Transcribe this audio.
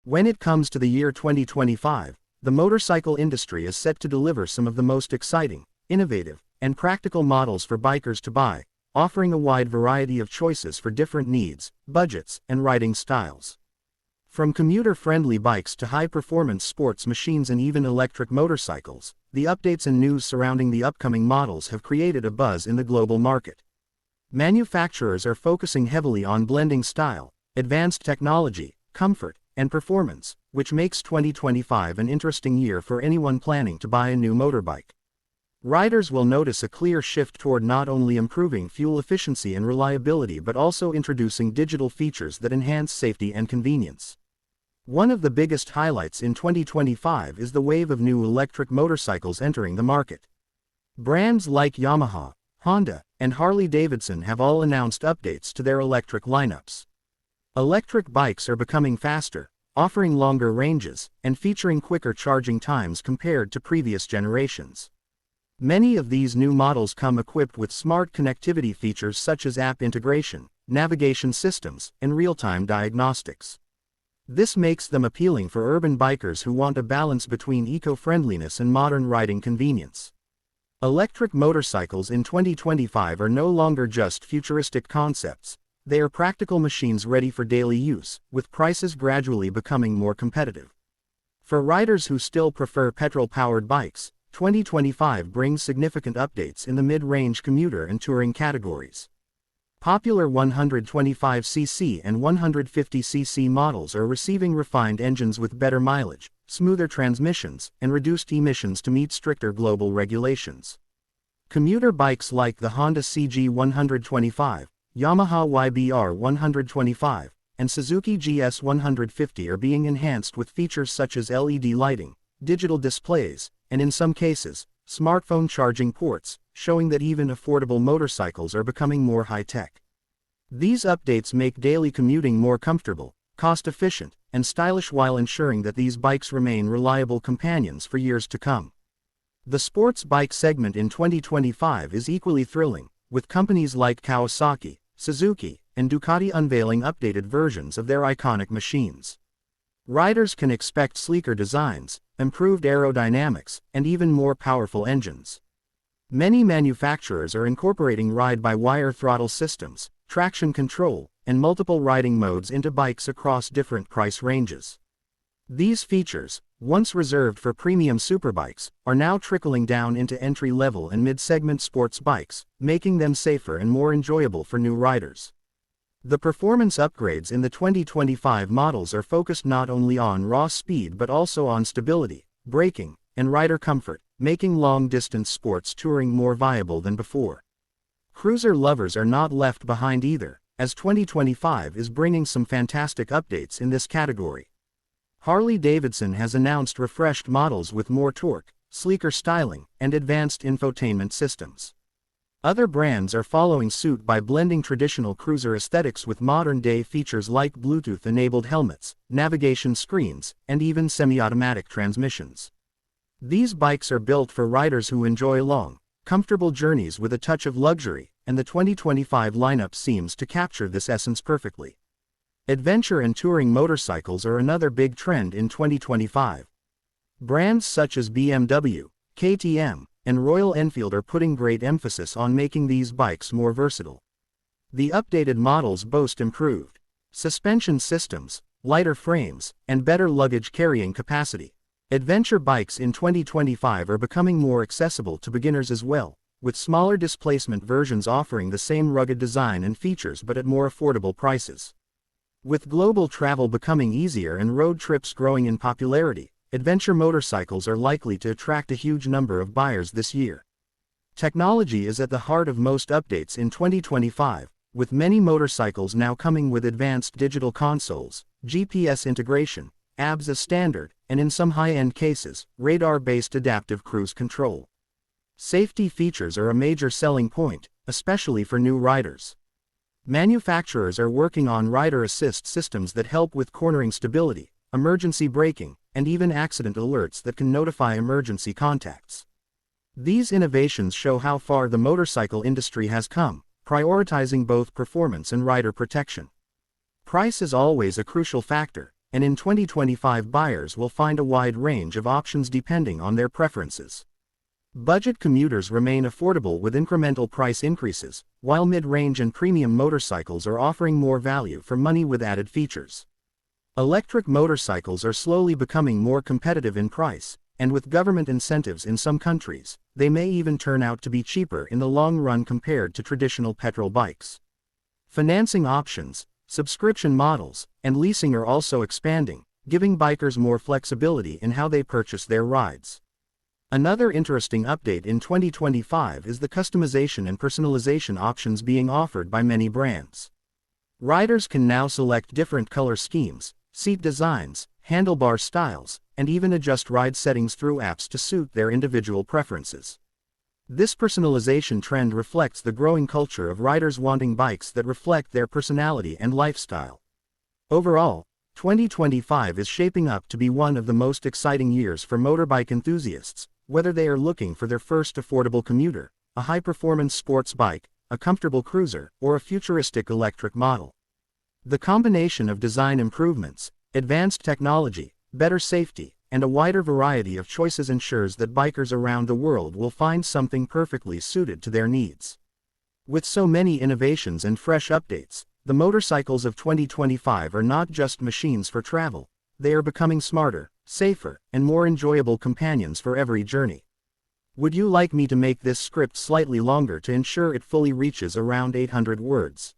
When it comes to the year 2025, the motorcycle industry is set to deliver some of the most exciting, innovative, and practical models for bikers to buy, offering a wide variety of choices for different needs, budgets, and riding styles. From commuter-friendly bikes to high-performance sports machines and even electric motorcycles, the updates and news surrounding the upcoming models have created a buzz in the global market. Manufacturers are focusing heavily on blending style, advanced technology, comfort, and performance, which makes 2025 an interesting year for anyone planning to buy a new motorbike. Riders will notice a clear shift toward not only improving fuel efficiency and reliability but also introducing digital features that enhance safety and convenience. One of the biggest highlights in 2025 is the wave of new electric motorcycles entering the market. Brands like Yamaha, Honda, and Harley-Davidson have all announced updates to their electric lineups. Electric bikes are becoming faster, offering longer ranges, and featuring quicker charging times compared to previous generations. Many of these new models come equipped with smart connectivity features such as app integration, navigation systems, and real-time diagnostics. This makes them appealing for urban bikers who want a balance between eco-friendliness and modern riding convenience. Electric motorcycles in 2025 are no longer just futuristic concepts, they are practical machines ready for daily use, with prices gradually becoming more competitive. For riders who still prefer petrol-powered bikes, 2025 brings significant updates in the mid-range commuter and touring categories. Popular 125cc and 150cc models are receiving refined engines with better mileage, smoother transmissions, and reduced emissions to meet stricter global regulations. Commuter bikes like the Honda CG 125, Yamaha YBR 125, and Suzuki GS 150 are being enhanced with features such as LED lighting, digital displays, and in some cases, smartphone charging ports, showing that even affordable motorcycles are becoming more high-tech. These updates make daily commuting more comfortable, cost-efficient, and stylish while ensuring that these bikes remain reliable companions for years to come. The sports bike segment in 2025 is equally thrilling, with companies like Kawasaki, Suzuki, and Ducati unveiling updated versions of their iconic machines. Riders can expect sleeker designs, improved aerodynamics, and even more powerful engines. Many manufacturers are incorporating ride-by-wire throttle systems, traction control, and multiple riding modes into bikes across different price ranges. These features, once reserved for premium superbikes, are now trickling down into entry-level and mid-segment sports bikes, making them safer and more enjoyable for new riders. The performance upgrades in the 2025 models are focused not only on raw speed but also on stability, braking, and rider comfort, making long-distance sports touring more viable than before. Cruiser lovers are not left behind either, as 2025 is bringing some fantastic updates in this category. Harley-Davidson has announced refreshed models with more torque, sleeker styling, and advanced infotainment systems. Other brands are following suit by blending traditional cruiser aesthetics with modern-day features like Bluetooth-enabled helmets, navigation screens, and even semi-automatic transmissions. These bikes are built for riders who enjoy long, comfortable journeys with a touch of luxury, and the 2025 lineup seems to capture this essence perfectly. Adventure and touring motorcycles are another big trend in 2025. Brands such as BMW, KTM, and Royal Enfield are putting great emphasis on making these bikes more versatile. The updated models boast improved suspension systems, lighter frames, and better luggage carrying capacity. Adventure bikes in 2025 are becoming more accessible to beginners as well, with smaller displacement versions offering the same rugged design and features but at more affordable prices. With global travel becoming easier and road trips growing in popularity, adventure motorcycles are likely to attract a huge number of buyers this year. Technology is at the heart of most updates in 2025, with many motorcycles now coming with advanced digital consoles, GPS integration, ABS as standard, and in some high-end cases, radar-based adaptive cruise control. Safety features are a major selling point, especially for new riders. Manufacturers are working on rider assist systems that help with cornering stability, emergency braking, and even accident alerts that can notify emergency contacts. These innovations show how far the motorcycle industry has come, prioritizing both performance and rider protection. Price is always a crucial factor, and in 2025 buyers will find a wide range of options depending on their preferences. Budget commuters remain affordable with incremental price increases, while mid-range and premium motorcycles are offering more value for money with added features. Electric motorcycles are slowly becoming more competitive in price, and with government incentives in some countries, they may even turn out to be cheaper in the long run compared to traditional petrol bikes. Financing options, subscription models, and leasing are also expanding, giving bikers more flexibility in how they purchase their rides. Another interesting update in 2025 is the customization and personalization options being offered by many brands. Riders can now select different color schemes, seat designs, handlebar styles, and even adjust ride settings through apps to suit their individual preferences. This personalization trend reflects the growing culture of riders wanting bikes that reflect their personality and lifestyle. Overall, 2025 is shaping up to be one of the most exciting years for motorbike enthusiasts, whether they are looking for their first affordable commuter, a high-performance sports bike, a comfortable cruiser, or a futuristic electric model. The combination of design improvements, advanced technology, better safety, and a wider variety of choices ensures that bikers around the world will find something perfectly suited to their needs. With so many innovations and fresh updates, the motorcycles of 2025 are not just machines for travel, they are becoming smarter, safer, and more enjoyable companions for every journey. Would you like me to make this script slightly longer to ensure it fully reaches around 800 words?